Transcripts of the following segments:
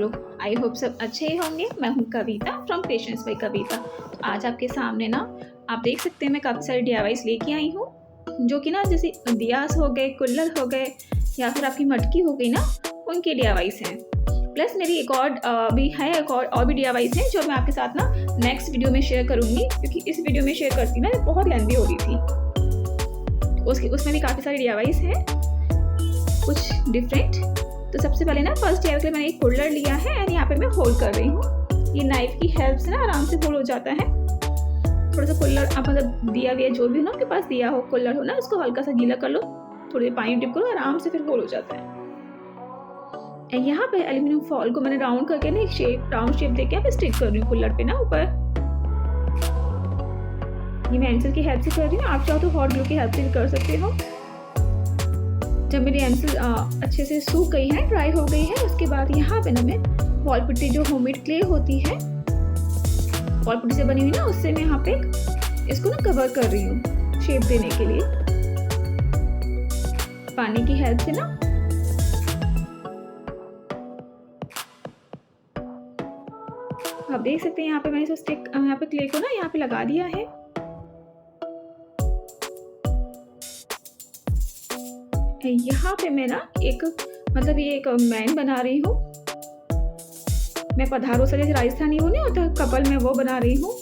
लोग? I hope सब अच्छे ही होंगे। मैं हूँ कविता फ्रॉम पेशेंस बाय कविता। तो आज आपके सामने ना आप देख सकते हैं मैं काफ़ी सारे डीआईवाईस लेके आई हूँ, जो कि ना जैसे दियास हो गए, कुल्हड़ हो गए या फिर आपकी मटकी हो गई ना, उनके डीआईवाईस हैं। प्लस मेरी एक और भी है, एक और भी डीआईवाईस हैं जो मैं आपके साथ ना नेक्स्ट वीडियो में शेयर करूँगी, क्योंकि इस वीडियो में शेयर करती ना बहुत लेंथी हो रही थी। उसमें भी काफ़ी सारे डीआईवाईस हैं, कुछ डिफरेंट। तो सबसे पहले ना फर्स्ट डीआईवाई के लिए मैंने एक कुल्हड़ लिया है एंड यहाँ पे मैं होल्ड कर रही हूँ। ये नाइफ की हेल्प से ना आराम से होल्ड हो जाता है। थोड़ा सा कुल्हड़ आप मतलब दिया विया जो भी हो ना आपके पास, दिया हो कुल्हड़ हो ना, उसको हल्का सा गीला कर लो, थोड़ी देर पानी डिप करो, आराम से फिर होल्ड हो जाता है। एंड यहाँ पे एल्यूमिनियम फॉल को मैंने राउंड करके ना एक राउंड शेप देके यहाँ पे स्टिक कर रही हूँ कुल्हड़ पे ना ऊपर। ये मैं एंसिल की हेल्प से कर रही हूँ, आप चाहो तो हॉट ग्लू की हेल्प से भी कर सकते हो। जब मेरी एंसिल अच्छे से सूख गई है, ड्राई हो गई है, उसके बाद यहाँ पे ना मैं वॉल पुट्टी जो होममेड क्ले होती है, वॉल पुट्टी से बनी हुई ना, उससे मैं यहाँ पे इसको ना कवर कर रही हूँ शेप देने के लिए पानी की हेल्प से ना। आप देख सकते हैं यहाँ पे मैंने इस स्टिक यहाँ पे क्ले को ना यहाँ पे लगा दिया है। यहाँ पे मैं ना एक मतलब ये एक मैन बना रही हूँ। मैं पधारो से जैसे राजस्थानी वो नहीं होता कपल में, वो बना रही हूँ।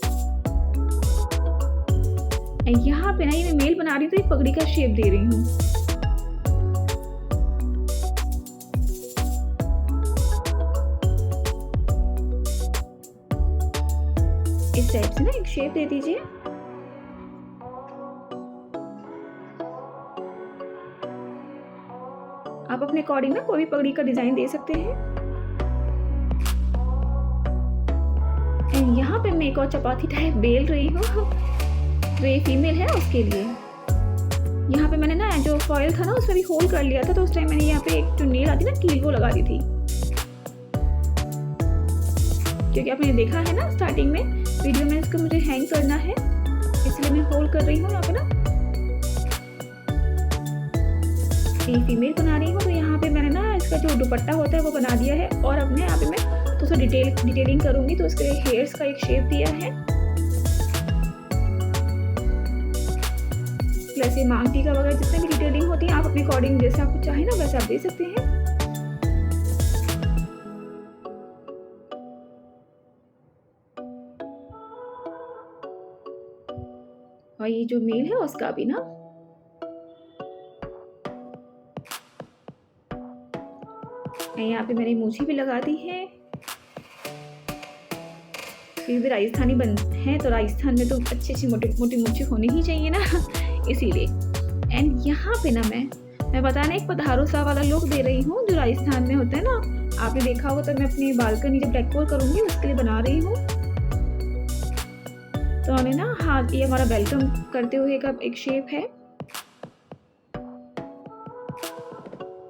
यहाँ पे ना ये मैं मेल बना रही हूँ, तो ये पगड़ी का शेप दे रही हूँ। इस टाइप से ना एक शेप दे दीजिए। आप अपने अकॉर्डिंग ना कोई भी पगड़ी का डिजाइन दे सकते हैं। यहाँ पे मैं एक और चपाती टाइप बेल रही हूँ, तो ये फीमेल है उसके लिए। यहाँ पे मैंने ना जो फॉयल था ना उसमें भी होल कर लिया था, तो उस टाइम मैंने यहाँ पे एक जो नेल आती ना कील वो लगा दी थी, क्योंकि आपने देखा है ना स्टार्टिंग में वीडियो में इसको मुझे हैंग करना है, इसलिए मैं होल्ड कर रही हूँ यहाँ पे ना। ये फीमेल बना रही हूँ, तो यहाँ पे मैंने ना इसका जो दुपट्टा होता है वो बना दिया है, और अपने यहाँ पे मैं तो डिटेलिंग करूंगी, तो उसके लिए हेयर्स का एक शेप दिया है। प्लस ये मांग टीका वगैरह जितने भी डिटेलिंग होती है आप अपने अकॉर्डिंग जैसे आपको चाहे ना वैसे आप दे सकते हैं। और ये जो मेल है उसका भी ना यहाँ पे मैंने मूछी भी लगा दी है, क्योंकि राजस्थानी बन है तो राजस्थान में तो अच्छी मोटी मूछी होनी ही चाहिए ना इसीलिए। एंड यहाँ पे ना मैं बताने एक पधारो सा वाला लुक दे रही हूँ जो राजस्थान में होता है ना, आपने देखा होगा। तो मैं अपनी बालकनी जब डेकोर करूंगी उसके लिए बना रही हूँ। तो हमें ना हाथ ये हमारा वेलकम करते हुए का एक शेप है,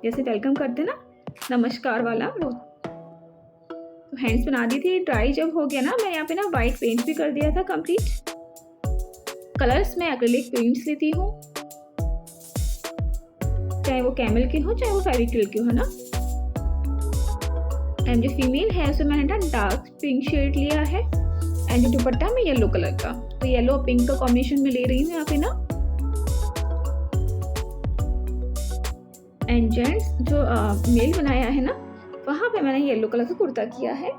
जैसे वेलकम करते ना नमस्कार वाला वो। तो हैंड्स बना दी थी। ड्राई जब हो गया ना, मैं यहाँ पे ना वाइट पेंट भी कर दिया था कंप्लीट। कलर्स में एक्रिलिक पेंट्स लेती हूँ, चाहे वो कैमल के हो चाहे वो फेविक्रिल के हो ना। एंड जो फीमेल है उसमें मैंने ना डार्क पिंक शेड लिया है, एंड जो दुपट्टा में येलो कलर का, तो येलो और पिंक का कॉम्बिनेशन में ले रही हूँ यहाँ पे ना। एंड जेंट्स जो मेल बनाया है ना, वहां पे मैंने येलो कलर का कुर्ता किया है।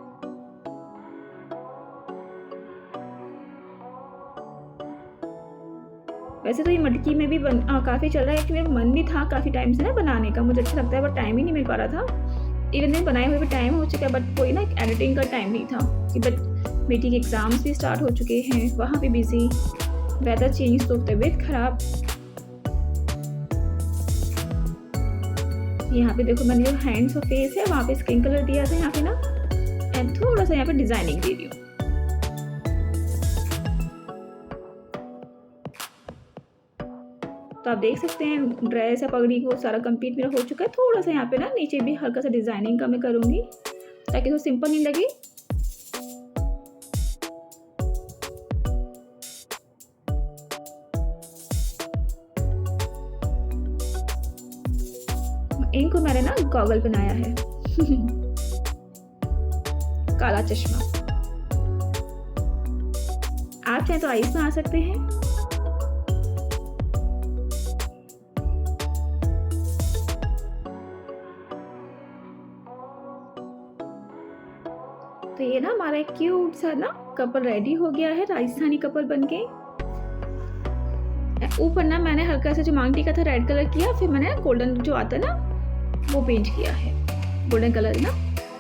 वैसे तो ये मटकी में भी काफी चल रहा है, कि मेरा मन भी था काफी टाइम से ना बनाने का, मुझे अच्छा लगता है, बट टाइम ही नहीं मिल पा रहा था। इवन में बनाए हुए भी टाइम हो चुका है, बट कोई ना एडिटिंग का टाइम नहीं था, कि बट बेटी के एग्जाम्स भी स्टार्ट हो चुके हैं, वहाँ भी बिजी, वेदर चेंज, तो तबीयत खराब। यहाँ पे देखो मैंने जो हैंड्स और फेस है वहाँ पे स्किन कलर दिया था यहाँ पे ना, एंड थोड़ा सा यहाँ पे डिजाइनिंग दे दी हूँ। तो आप देख सकते हैं ड्रेस या पगड़ी को सारा कंप्लीट मेरा हो चुका है। थोड़ा सा यहाँ पे ना नीचे भी हल्का सा डिजाइनिंग का मैं करूँगी, ताकि वो सिंपल नहीं लगे। इनको मैंने ना गॉगल बनाया है काला चश्मा। आप चाहें तो आईज बना सकते हैं। तो ये ना हमारा एक क्यूट सा ना कपल रेडी हो गया है, राजस्थानी कपल बनके। ऊपर ना मैंने हल्का सा जो मांग टीका था रेड कलर किया, फिर मैंने गोल्डन जो आता है ना वो पेंट किया है। गोल्डन कलर ना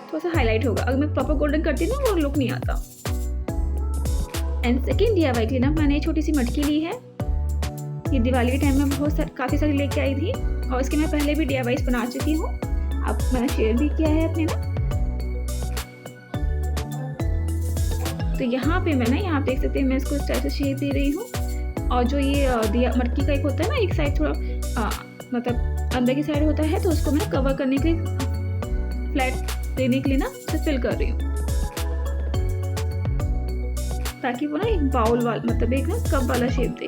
थोड़ा सा हाईलाइट होगा, अगर मैं प्रॉपर गोल्डन करती ना वो लुक नहीं आता। एंड सेकेंड DIY के लिए ना मैंने छोटी सी मटकी ली है। ये दिवाली के टाइम में काफ़ी सारी लेके आई थी, और इसके मैं पहले भी DIYs बना चुकी हूँ, अब मैंने शेयर भी किया है अपने ना। तो यहाँ पे मैं ना, यहाँ देख सकते हैं मैं इसको इस टाइप से शेप दे रही हूँ। और जो ये दिया मटकी का एक होता है ना, एक साइड थोड़ा मतलब अंदर की साइड होता है, तो उसको मैं कवर करने के लिए, फ्लैट देने के लिए ना उसे फिल कर रही हूँ, ताकि वो ना एक बाउल वाला मतलब एक ना कप वाला शेप दे।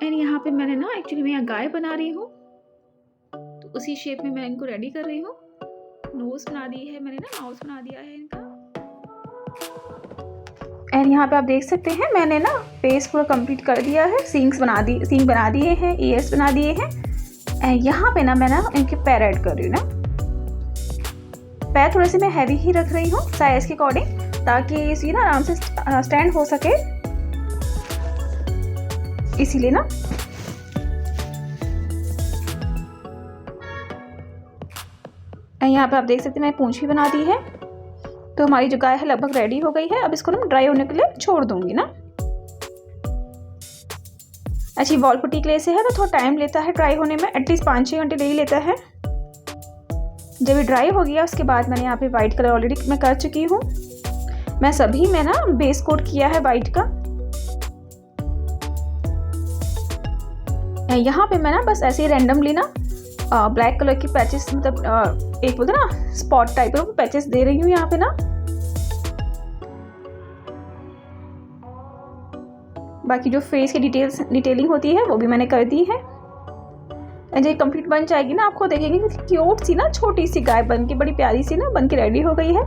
एंड यहाँ पे मैंने ना एक्चुअली मैं यहाँ गाय बना रही हूँ, तो उसी शेप में मैं इनको रेडी कर रही हूँ। नोज बना दी है मैंने ना, माउस बना दिया है इनका। एंड यहाँ पे आप देख सकते हैं मैंने ना फेस पूरा कंप्लीट कर दिया है। सींग बना दिए हैं, ईयर्स बना दिए हैं। एंड यहाँ पे ना मैं ना इनके पैर ऐड कर रही हूँ ना। पैर थोड़े से मैं हैवी ही रख रही हूँ साइज के अकॉर्डिंग, ताकि ये ना आराम से स्टैंड हो सके, इसीलिए ना। यहाँ पे आप देख सकते हैं मैं पूंछ भी बना दी है। तो हमारी जो गाय है लगभग रेडी हो गई है। अब इसको ना ड्राई होने के लिए छोड़ दूंगी ना। अच्छी वॉल पुट्टी क्ले से है तो थोड़ा टाइम लेता है ड्राई होने में, एटलीस्ट 5-6 घंटे ले ही लेता है। जब ये ड्राई हो गया उसके बाद मैंने यहाँ पे वाइट कलर ऑलरेडी मैं कर चुकी हूँ। मैं सभी में ना बेस कोट किया है वाइट का। यहाँ पे मैं ना बस ऐसे ही रैंडमली ना ब्लैक कलर की पैचेस, मतलब एक बोलते ना स्पॉट टाइप है, वो पैचेस दे रही हूँ यहाँ पे ना। बाकी जो फेस की डिटेलिंग होती है वो भी मैंने कर दी है। एंड जब कंप्लीट बन जाएगी ना, आपको देखेंगे कि क्यूट सी ना छोटी सी गाय बन के, बड़ी प्यारी सी ना बन के रेडी हो गई है।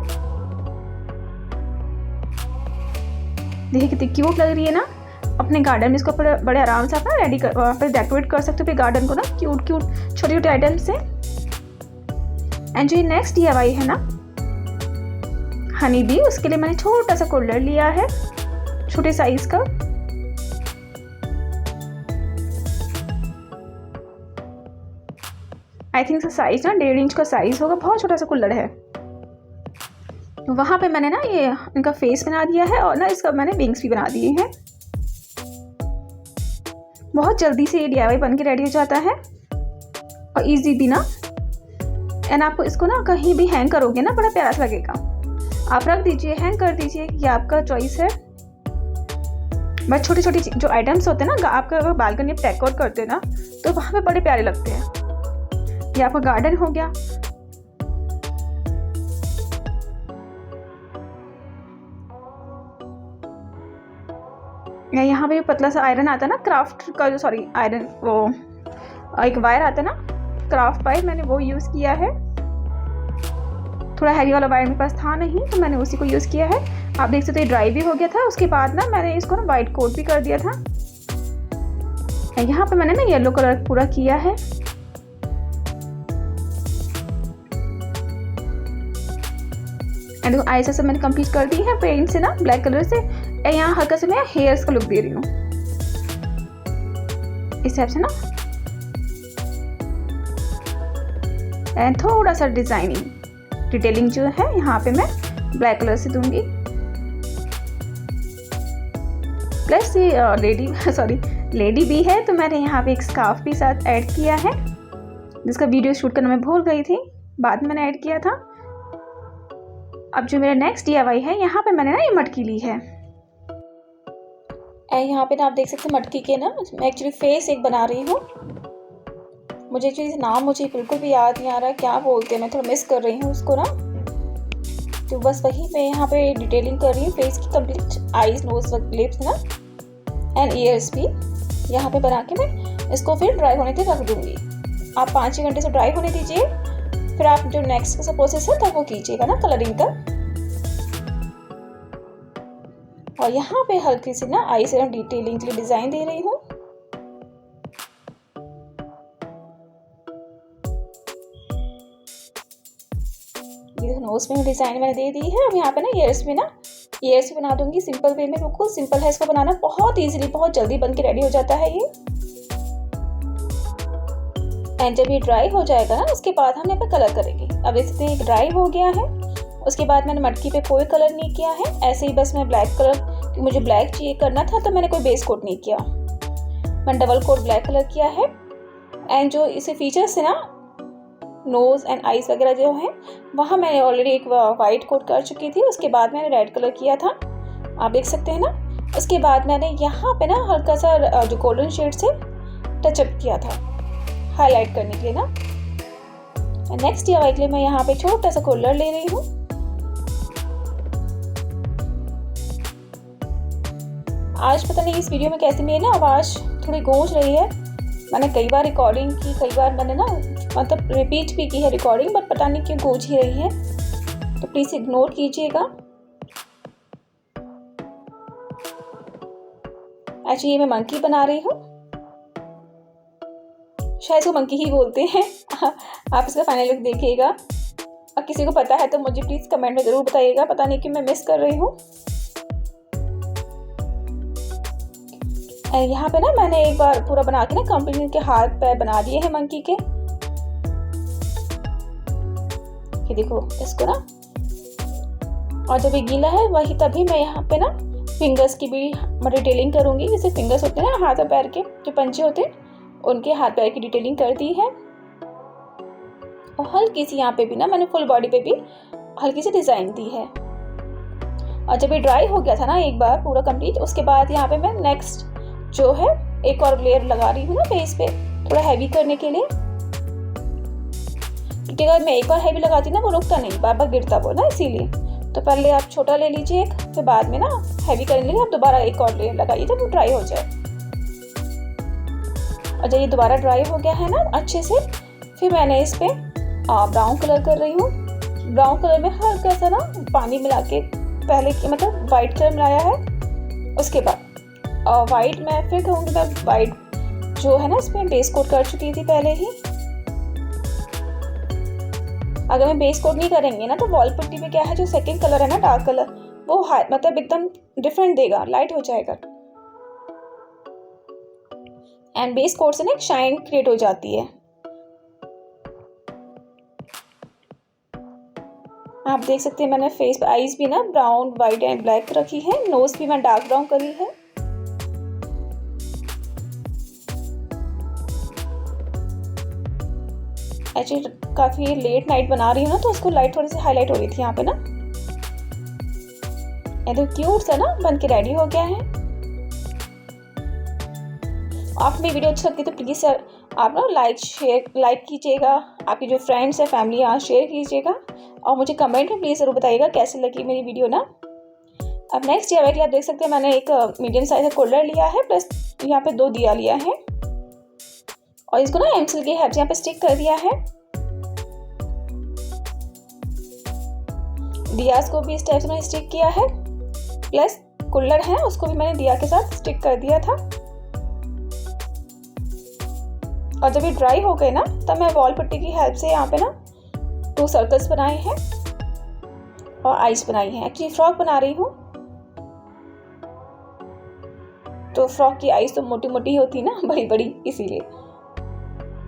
देखिए कितनी क्यूट लग रही है ना। अपने गार्डन में इसको बड़े आराम से आप ना रेडी कर, वहाँ पर डेकोरेट कर सकते हो अपने गार्डन को ना क्यूट छोटे छोटे आइटम से। एंड जो नेक्स्ट DIY है ना हनी बी, उसके लिए मैंने छोटा सा कुल्लर लिया है, छोटे साइज का। आई थिंक साइज ना 1.5 इंच का साइज होगा, बहुत छोटा सा कुल्लर है। तो वहाँ पे मैंने ना ये इनका फेस बना दिया है, और ना इसका मैंने विंग्स भी बना दिए हैं। बहुत जल्दी से ये DIY बन के रेडी हो जाता है, और इजी भी ना। एंड आपको इसको ना कहीं भी हैंग करोगे ना बड़ा प्यारा सा लगेगा। आप रख दीजिए, हैंग कर दीजिए, ये आपका चॉइस है। बस छोटी छोटी जो आइटम्स होते हैं ना, आपका अगर बालकनी में डेकोर करते हैं ना तो वहाँ पे बड़े प्यारे लगते हैं। ये आपका गार्डन हो गया। यहाँ पे पतला सा आयरन आता है ना क्राफ्ट का, जो सॉरी आयरन, वो एक वायर आता है ना क्राफ्ट वायर, मैंने वो यूज़ किया है। थोड़ा हैवी वाला वायर मेरे पास था नहीं, तो मैंने उसी को यूज़ किया है। आप देख सकते हो ड्राई भी हो गया था। उसके बाद ना मैंने इसको ना वाइट कोट भी कर दिया था। यहाँ पे मैंने ना येलो कलर पूरा किया है। एंड देखो आईज से मैंने कंप्लीट कर दी है पेंट से ना, ब्लैक कलर से। यहाँ हल्का से मैं हेयर्स का लुक दे रही हूँ इस टाइप से ना। एंड थोड़ा सा डिटेलिंग जो है यहाँ पे मैं ब्लैक कलर से दूंगी। प्लस ये लेडी भी है, तो मैंने यहाँ पे एक स्कार्फ भी साथ ऐड किया है, जिसका वीडियो शूट करना मैं भूल गई थी, बाद में मैंने ऐड किया था। अब जो मेरा नेक्स्ट DIY है, यहाँ पे मैंने ना ये मटकी ली है। यहाँ पे ना आप देख सकते हैं मटकी के ना मैं एक्चुअली फेस एक बना रही हूँ। मुझे एक्चुअली नाम मुझे बिल्कुल भी याद नहीं आ रहा क्या बोलते हैं, मैं थोड़ा मिस कर रही हूँ उसको ना। तो बस वही मैं यहाँ पे डिटेलिंग कर रही हूँ फेस की, कंप्लीट आईज, नोज, लिप्स ना, एंड ईयर्स भी यहाँ पे बना के मैं इसको फिर ड्राई होने तक रख दूँगी। आप 5-6 घंटे से ड्राई होने दीजिए। फिर आप जो नेक्स्ट का प्रोसेस है तो वो कीजिएगा ना कलरिंग का। और यहाँ पे हल्की सी ना आई से डिटेलिंग के लिए डिजाइन दे रही हूँ। नोज में डिजाइन मैंने दे दी है। अब यहाँ पे ना ईयर्स में ना ईयर्स भी बना दूंगी सिंपल वे में, बिल्कुल सिंपल है। इसको बनाना बहुत इजीली, बहुत जल्दी बन के रेडी हो जाता है ये। एंड जब ये ड्राई हो जाएगा ना उसके बाद हम यहाँ पे कलर करेंगे। अब इससे ड्राई हो गया है, उसके बाद मैंने मटकी पे कोई कलर नहीं किया है, ऐसे ही बस मैं ब्लैक कलर, मुझे ब्लैक चाहिए करना था तो मैंने कोई बेस कोट नहीं किया, मैंने डबल कोट ब्लैक कलर किया है। एंड जो इसे फीचर्स है ना नोज एंड आईज वगैरह जो है वहाँ मैंने ऑलरेडी एक वाइट कोट कर चुकी थी, उसके बाद मैंने रेड कलर किया था, आप देख सकते हैं ना। उसके बाद मैंने यहाँ पे ना हल्का सा जो गोल्डन शेड से टचअप किया था हाईलाइट करने के लिए ना। नेक्स्ट DIY के लिए मैं यहाँ पे छोटा सा कलर ले रही हूँ। आज पता नहीं इस वीडियो में कैसे मेरी ना आवाज़ थोड़ी गूंज रही है। मैंने कई बार रिकॉर्डिंग की, कई बार मैंने ना मतलब रिपीट भी की है रिकॉर्डिंग, बट पता नहीं क्यों गूंज ही रही है, तो प्लीज़ इग्नोर कीजिएगा। एक्चुअली मैं मंकी बना रही हूँ, शायद इसको मंकी ही बोलते हैं। आप इसका फाइनल लुक देखिएगा और किसी को पता है तो मुझे प्लीज़ कमेंट में ज़रूर बताइएगा, पता नहीं क्यों मैं मिस कर रही हूँ। यहाँ पे ना मैंने एक बार पूरा बना के ना कंप्लीट के हाथ पैर बना दिए हैं मंकी के। ये देखो इसको ना, और जब ये गीला है वही तभी मैं यहाँ पे ना फिंगर्स की भी डिटेलिंग करूँगी। जैसे फिंगर्स होते हैं ना हाथ और पैर के जो पंजे होते हैं, उनके हाथ पैर की डिटेलिंग कर दी है। और हल्की सी यहाँ पे भी ना मैंने फुल बॉडी पे भी हल्की सी डिज़ाइन दी है। और जब ये ड्राई हो गया था ना एक बार पूरा कंप्लीट, उसके बाद यहाँ पे मैं नेक्स्ट जो है एक और लेयर लगा रही हूँ ना फेस पे, थोड़ा हैवी करने के लिए, क्योंकि अगर मैं एक बार हैवी लगाती ना वो रुकता नहीं, बार बार गिरता वो ना, इसीलिए। तो पहले आप छोटा ले लीजिए एक, फिर बाद में ना हैवी करने के लिए आप दोबारा एक और लेयर लगाइए जब वो ड्राई हो जाए। और जब ये दोबारा ड्राई हो गया है ना अच्छे से, फिर मैंने इस पे ब्राउन कलर कर रही हूँ। ब्राउन कलर में हल्का सा ना पानी मिला के पहले की मतलब वाइट कलर मिलाया है, उसके बाद वाइट मैं फिर कहूँगी मैं वाइट जो है ना इसमें बेस कोट कर चुकी थी पहले ही। अगर मैं बेस कोट नहीं करेंगे ना तो वॉल पुट्टी पे क्या है जो सेकंड कलर है ना डार्क कलर, वो मतलब एकदम डिफरेंट देगा, लाइट हो जाएगा। एंड बेस कोट से ना एक शाइन क्रिएट हो जाती है। आप देख सकते हैं मैंने फेस पे आईज भी ना ब्राउन वाइट एंड ब्लैक रखी है, नोज भी मैं डार्क ब्राउन करी है। एक्चुअली काफ़ी लेट नाइट बना रही हूँ ना तो उसको लाइट थोड़ी सी हाईलाइट हो रही थी यहाँ पे ना। ये तो क्यूट सा ना बन के रेडी हो गया है। आपको मेरी वीडियो अच्छी लगती है तो प्लीज़ आप ना लाइक कीजिएगा, आपकी जो फ्रेंड्स है फैमिली यहाँ शेयर कीजिएगा, और मुझे कमेंट में प्लीज़ ज़रूर बताइएगा कैसी लगी मेरी वीडियो ना। अब नेक्स्ट DIY के लिए आप देख सकते हैं मैंने एक मीडियम साइज का कूलर लिया है, प्लस यहाँ पे 2 दिया लिया है, और इसको ना एमसिल के हेल्प से यहाँ पे स्टिक कर दिया है। दियास को भी इस टाइप से मैंने स्टिक किया है, प्लस कुल्लर है उसको भी मैंने दिया के साथ स्टिक कर दिया था। और जब ये ड्राई हो गए ना तब मैं वॉल पट्टी की हेल्प से यहाँ पे ना 2 सर्कल्स बनाए हैं और आइस बनाई है। एक्चुअली फ्रॉक बना रही हूँ तो फ्रॉक की आइस तो मोटी मोटी होती है ना, बड़ी बड़ी, इसीलिए।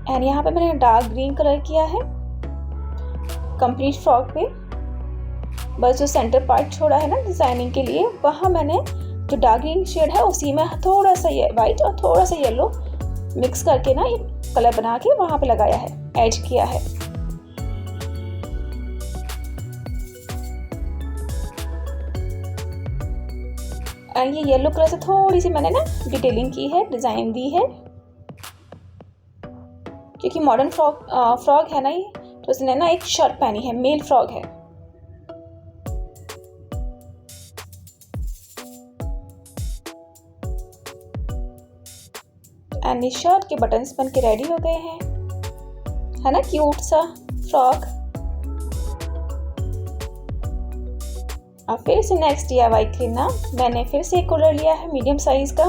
एंड यहाँ पे मैंने डार्क ग्रीन कलर किया है कंप्लीट फ्रॉक पे, बस जो सेंटर पार्ट छोड़ा है ना डिजाइनिंग के लिए, वहाँ मैंने जो डार्क ग्रीन शेड है उसी में थोड़ा सा ये वाइट और थोड़ा सा येलो मिक्स करके ना ये कलर बना के वहाँ पे लगाया है, एड किया है। ये येलो कलर से थोड़ी सी मैंने ना डिटेलिंग की है, डिजाइन दी है, क्योंकि मॉडर्न फ्रॉक है ना ये, तो इसने ना एक शर्ट पहनी है, मेल फ्रॉक है। एंड इस शर्ट के बटन्स बन के रेडी हो गए हैं, है ना क्यूट सा फ्रॉक। अब फिर से नेक्स्ट DIY के ना मैंने फिर से एक कूलर लिया है मीडियम साइज़ का,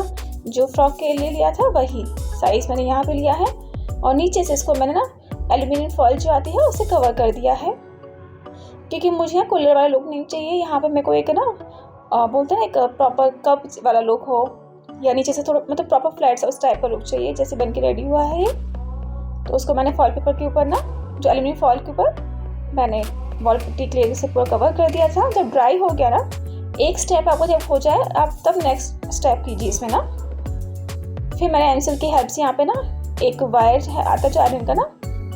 जो फ्रॉक के लिए लिया था वही साइज़ मैंने यहाँ पे लिया है, और नीचे से इसको मैंने ना एल्युमिनियम फॉइल जो आती है उससे कवर कर दिया है, क्योंकि मुझे यहाँ कूलर वाला लुक नहीं चाहिए। यहाँ पे मेरे को एक ना बोलते हैं ना एक प्रॉपर कप वाला लुक हो, या नीचे से थोड़ा मतलब प्रॉपर फ्लैट सा उस टाइप का लुक चाहिए। जैसे बन के रेडी हुआ है ये, तो उसको मैंने फॉइल पेपर के ऊपर ना, जो एल्युमिनियम फॉइल के ऊपर मैंने वॉल पुट्टी क्ले से पूरा कवर कर दिया था। जब ड्राई हो गया ना, एक स्टेप आपको जब हो जाए आप तब नेक्स्ट स्टेप कीजिए इसमें ना। फिर मैंने एमसिल की हेल्प से यहाँ पे ना एक वायर आता जो आयरन का ना,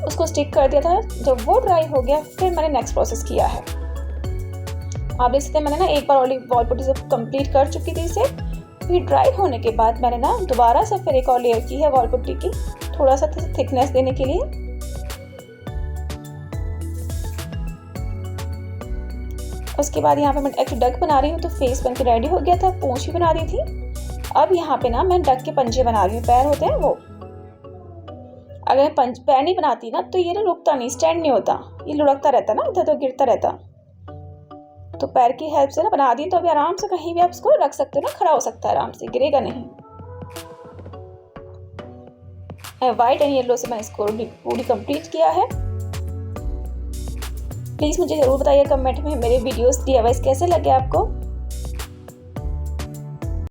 उसको स्टिक कर दिया था। जब वो ड्राई हो गया फिर मैंने नेक्स्ट प्रोसेस किया है। आप देख सकते हैं मैंने ना एक बार ऑलरेडी वॉल पुट्टी से कंप्लीट कर चुकी थी इसे। फिर ड्राई होने के बाद मैंने ना दोबारा से फिर एक और लेयर की है वॉल पुट्टी की, थोड़ा सा थिकनेस देने के लिए। उसके बाद यहाँ पे मैं एक डक बना रही हूँ, तो फेस बन के रेडी हो गया था, पूंछ भी बना दी थी। अब यहाँ पे ना मैं डक के पंजे बना रही हूँ, पैर होते हैं वो। अगर मैं पैर नहीं बनाती ना तो ये ना रुकता नहीं, स्टैंड नहीं होता, ये लुढ़कता रहता ना, इधर तो गिरता रहता। तो पैर की हेल्प से ना बना दी, तो अभी आराम से कहीं भी आप इसको रख सकते हो ना, खड़ा हो सकता है आराम से, गिरेगा नहीं। वाइट एंड येलो से मैंने इसको पूरी कंप्लीट किया है। प्लीज़ मुझे ज़रूर बताइए कमेंट में मेरे वीडियोस DIYs कैसे लगे आपको।